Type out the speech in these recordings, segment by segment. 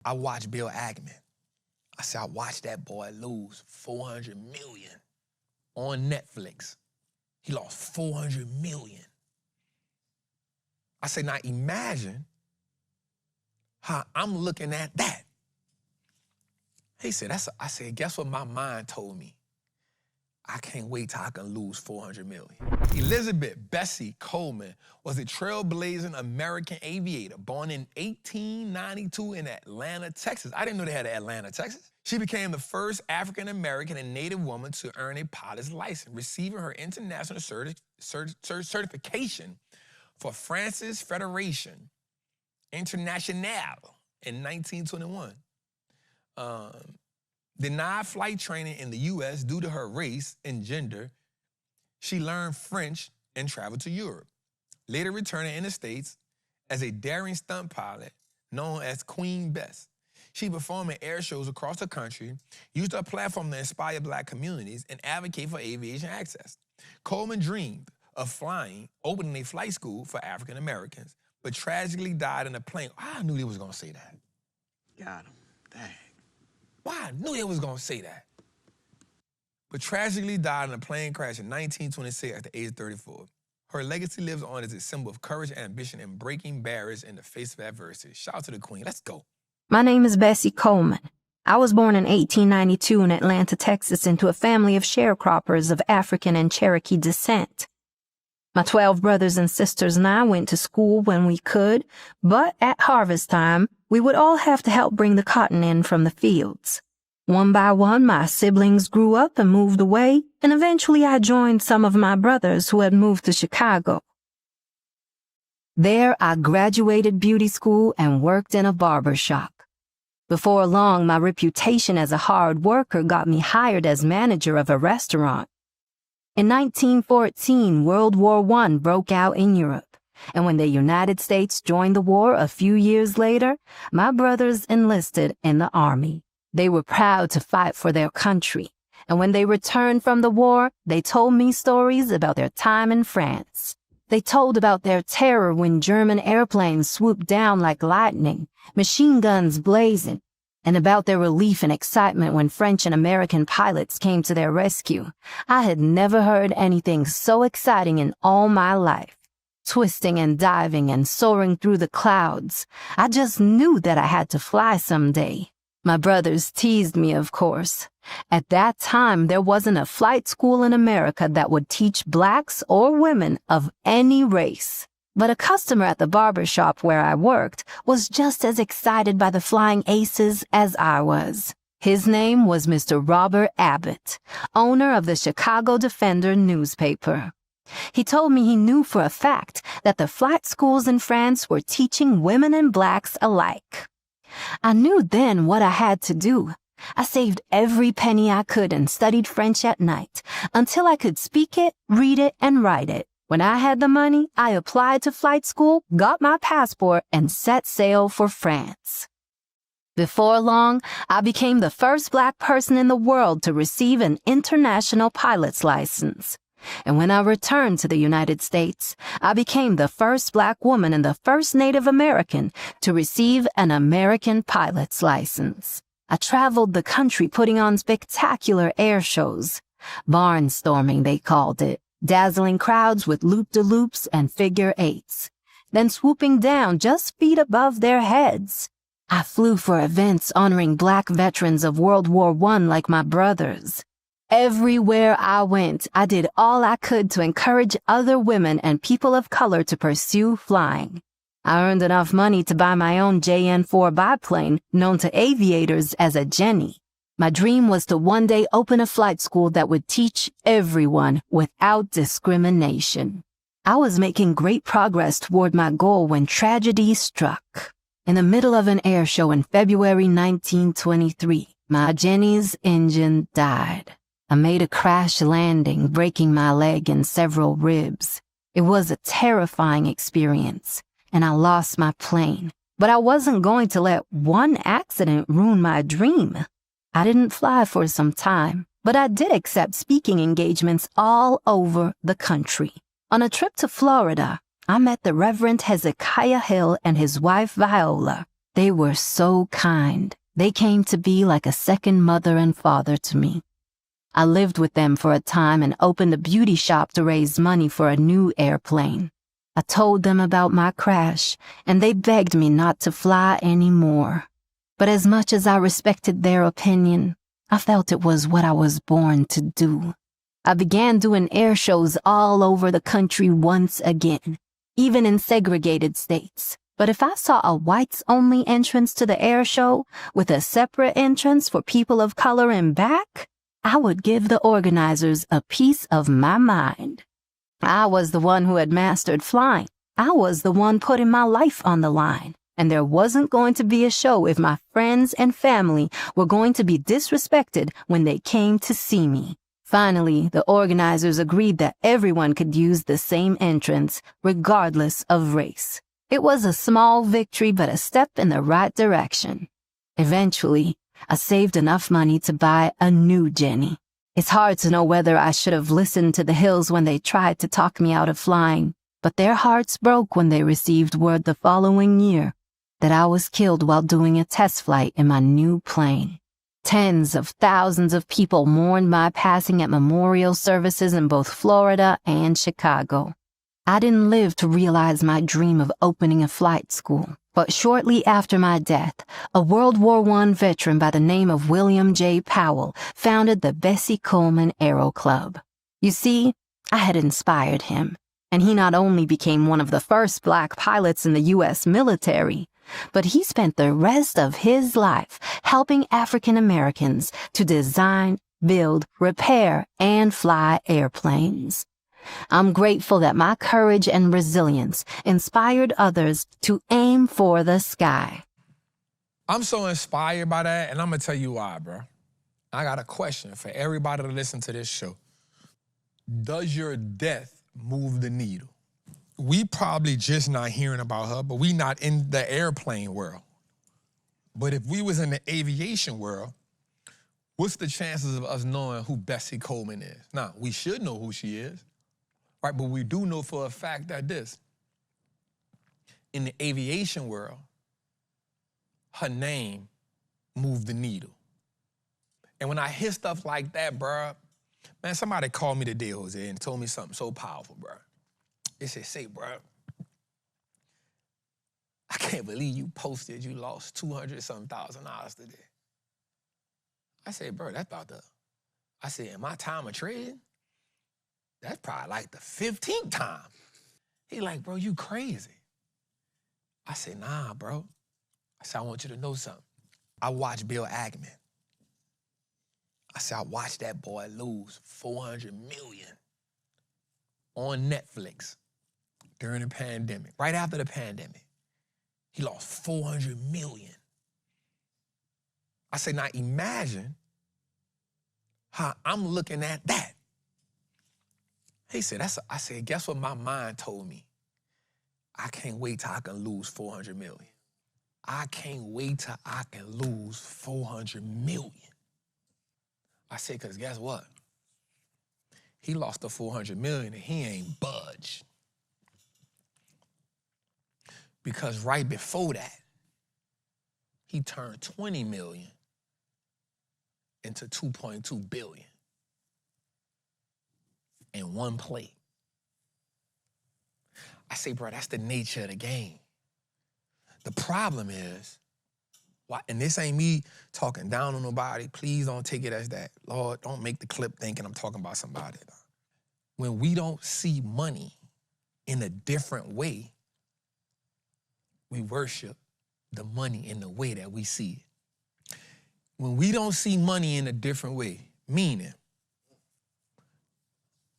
I watched Bill Ackman. I said, I watched that boy lose $400 million on Netflix. He lost $400 million. I said, now imagine how I'm looking at that. He said, I said, guess what my mind told me? I can't wait till I can lose $400 million. Elizabeth Bessie Coleman was a trailblazing American aviator born in 1892 in Atlanta, Texas. I didn't know they had Atlanta, Texas. She became the first African-American and Native woman to earn a pilot's license, receiving her international certification for France's Fédération Internationale in 1921. Denied flight training in the U.S. due to her race and gender, she learned French and traveled to Europe, later returning in the States as a daring stunt pilot known as Queen Bess. She performed in air shows across the country, used her platform to inspire Black communities, and advocate for aviation access. Coleman dreamed of flying, opening a flight school for African Americans, but tragically died in a plane. I knew they was gonna say that. Got him. Dang. Why? I knew they was gonna say that. But tragically died in a plane crash in 1926 at the age of 34. Her legacy lives on as a symbol of courage and ambition and breaking barriers in the face of adversity. Shout out to the Queen. Let's go. My name is Bessie Coleman. I was born in 1892 in Atlanta, Texas, into a family of sharecroppers of African and Cherokee descent. My 12 brothers and sisters and I went to school when we could, but at harvest time, we would all have to help bring the cotton in from the fields. One by one, my siblings grew up and moved away, and eventually I joined some of my brothers who had moved to Chicago. There, I graduated beauty school and worked in a barber shop. Before long, my reputation as a hard worker got me hired as manager of a restaurant. In 1914, World War I broke out in Europe, and when the United States joined the war a few years later, my brothers enlisted in the army. They were proud to fight for their country, and when they returned from the war, they told me stories about their time in France. They told about their terror when German airplanes swooped down like lightning, machine guns blazing, and about their relief and excitement when French and American pilots came to their rescue. I had never heard anything so exciting in all my life. Twisting and diving and soaring through the clouds. I just knew that I had to fly someday. My brothers teased me, of course. At that time, there wasn't a flight school in America that would teach Blacks or women of any race. But a customer at the barber shop where I worked was just as excited by the flying aces as I was. His name was Mr. Robert Abbott, owner of the Chicago Defender newspaper. He told me he knew for a fact that the flight schools in France were teaching women and Blacks alike. I knew then what I had to do. I saved every penny I could and studied French at night until I could speak it, read it, and write it. When I had the money, I applied to flight school, got my passport, and set sail for France. Before long, I became the first Black person in the world to receive an international pilot's license. And when I returned to the United States, I became the first Black woman and the first Native American to receive an American pilot's license. I traveled the country putting on spectacular air shows. Barnstorming, they called it. Dazzling crowds with loop-de-loops and figure eights. Then swooping down just feet above their heads. I flew for events honoring Black veterans of World War I like my brothers. Everywhere I went, I did all I could to encourage other women and people of color to pursue flying. I earned enough money to buy my own JN-4 biplane, known to aviators as a Jenny. My dream was to one day open a flight school that would teach everyone without discrimination. I was making great progress toward my goal when tragedy struck. In the middle of an air show in February 1923, my Jenny's engine died. I made a crash landing, breaking my leg and several ribs. It was a terrifying experience, and I lost my plane. But I wasn't going to let one accident ruin my dream. I didn't fly for some time, but I did accept speaking engagements all over the country. On a trip to Florida, I met the Reverend Hezekiah Hill and his wife Viola. They were so kind. They came to be like a second mother and father to me. I lived with them for a time and opened a beauty shop to raise money for a new airplane. I told them about my crash, and they begged me not to fly anymore. But as much as I respected their opinion, I felt it was what I was born to do. I began doing air shows all over the country once again, even in segregated states. But if I saw a whites-only entrance to the air show with a separate entrance for people of color in back, I would give the organizers a piece of my mind. I was the one who had mastered flying. I was the one putting my life on the line. And there wasn't going to be a show if my friends and family were going to be disrespected when they came to see me. Finally, the organizers agreed that everyone could use the same entrance, regardless of race. It was a small victory, but a step in the right direction. Eventually, I saved enough money to buy a new Jenny. It's hard to know whether I should have listened to the Hills when they tried to talk me out of flying, but their hearts broke when they received word the following year that I was killed while doing a test flight in my new plane. Tens of thousands of people mourned my passing at memorial services in both Florida and Chicago. I didn't live to realize my dream of opening a flight school. But shortly after my death, a World War I veteran by the name of William J. Powell founded the Bessie Coleman Aero Club. You see, I had inspired him, and he not only became one of the first black pilots in the U.S. military, but he spent the rest of his life helping African Americans to design, build, repair, and fly airplanes. I'm grateful that my courage and resilience inspired others to aim for the sky. I'm so inspired by that, and I'm gonna tell you why, bro. I got a question for everybody to listen to this show. Does your death move the needle? We probably just not hearing about her, but we not in the airplane world. But if we was in the aviation world, what's the chances of us knowing who Bessie Coleman is? Now, we should know who she is. Right, but we do know for a fact that in the aviation world, her name moved the needle. And when I hear stuff like that, bro, man, somebody called me today, Jose, and told me something so powerful, bro. They said, say, bro, I can't believe you posted you lost $200-something thousand today. I said, bro, I said, in my time of trading, that's probably like the 15th time. He like, bro, you crazy. I said, nah, bro. I said, I want you to know something. I watched Bill Ackman. I said, I watched that boy lose $400 million on Netflix during the pandemic, right after the pandemic. He lost $400 million. I said, now imagine how I'm looking at that. He said, I said, guess what my mind told me? I can't wait till I can lose $400 million. I can't wait till I can lose $400 million. I said, because guess what? He lost the $400 million and he ain't budged. Because right before that, he turned $20 million into $2.2 billion. In one play. I say, bro, that's the nature of the game. The problem is, and this ain't me talking down on nobody, please don't take it as that. Lord, don't make the clip thinking I'm talking about somebody. When we don't see money in a different way, we worship the money in the way that we see it. When we don't see money in a different way, meaning,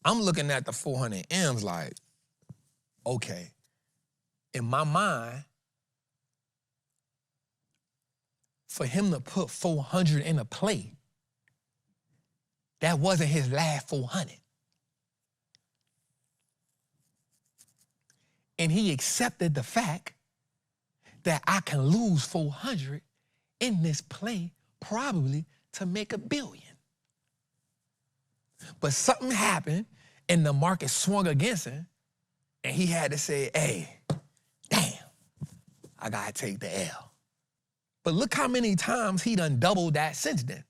I'm looking at the 400 M's like, okay, in my mind, for him to put 400 in a play, that wasn't his last 400. And he accepted the fact that I can lose 400 in this play probably to make $1 billion. But something happened and the market swung against him and he had to say, hey, damn, I gotta take the L. But look how many times he done doubled that since then.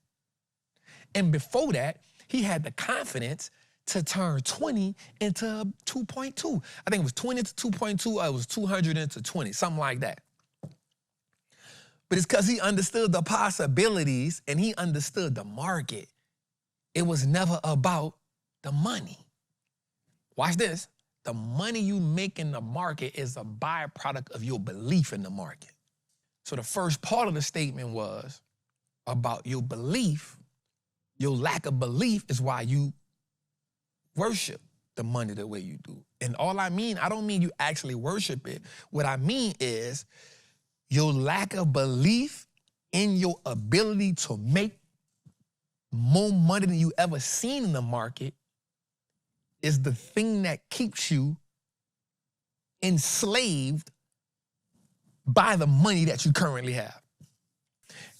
And before that, he had the confidence to turn 20 into 2.2. I think it was 20 to 2.2, or it was 200 into 20, something like that. But it's because he understood the possibilities and he understood the market. It was never about the money. Watch this. The money you make in the market is a byproduct of your belief in the market. So the first part of the statement was about your belief. Your lack of belief is why you worship the money the way you do. And all I don't mean you actually worship it. What I mean is your lack of belief in your ability to make more money than you ever seen in the market is the thing that keeps you enslaved by the money that you currently have.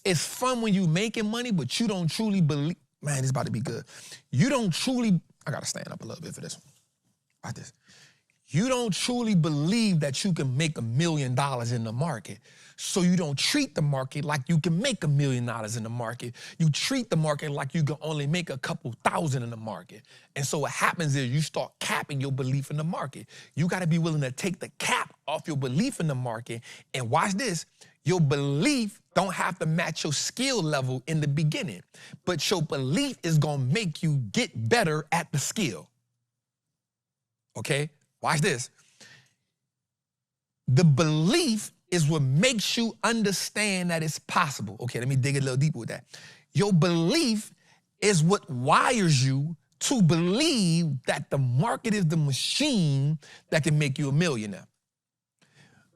It's fun when you making money, but you don't truly believe, man, it's about to be good. You don't truly, I gotta stand up a little bit for this one. Watch this. You don't truly believe that you can make $1 million in the market. So you don't treat the market like you can make $1 million in the market. You treat the market like you can only make a couple thousand in the market. And so what happens is you start capping your belief in the market. You gotta be willing to take the cap off your belief in the market. And watch this, your belief don't have to match your skill level in the beginning, but your belief is gonna make you get better at the skill. Okay? Watch this. The belief is what makes you understand that it's possible. Okay, let me dig a little deeper with that. Your belief is what wires you to believe that the market is the machine that can make you a millionaire.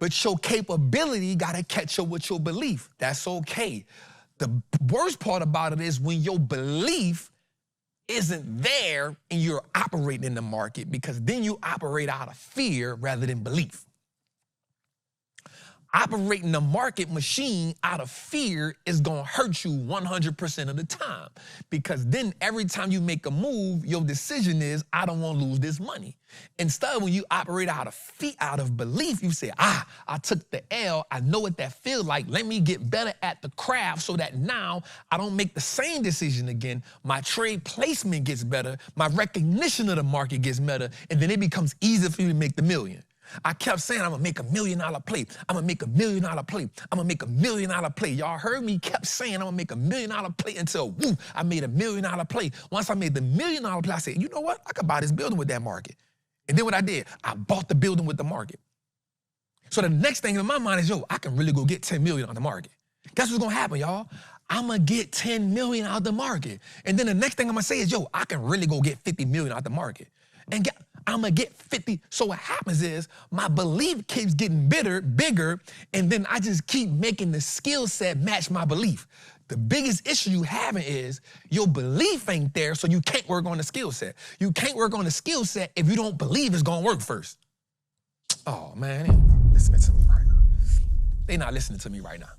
But your capability gotta catch up with your belief. That's okay. The worst part about it is when your belief isn't there and you're operating in the market, because then you operate out of fear rather than belief. Operating the market machine out of fear is gonna hurt you 100% of the time, because then every time you make a move, your decision is, I don't wanna lose this money. Instead, when you operate out of belief, you say, I took the L, I know what that feels like, let me get better at the craft so that now I don't make the same decision again, my trade placement gets better, my recognition of the market gets better, and then it becomes easier for you to make the million. I kept saying, I'm gonna make $1 million play. I'm gonna make $1 million play. I'm gonna make $1 million play. Y'all heard me, kept saying, I'm gonna make $1 million play until, woo, I made $1 million play. Once I made the $1 million play, I said, you know what? I could buy this building with that market. And then what I did, I bought the building with the market. So the next thing in my mind is, I can really go get 10 million on the market. Guess what's gonna happen, y'all? I'm gonna get 10 million out the market. And then the next thing I'm gonna say is, I can really go get 50 million out the market. And I'm gonna get 50. So what happens is my belief keeps getting bigger, and then I just keep making the skill set match my belief. The biggest issue you having is your belief ain't there, so you can't work on the skill set. You can't work on the skill set if you don't believe it's gonna work first. Oh man, they ain't listening to me right now. They not listening to me right now.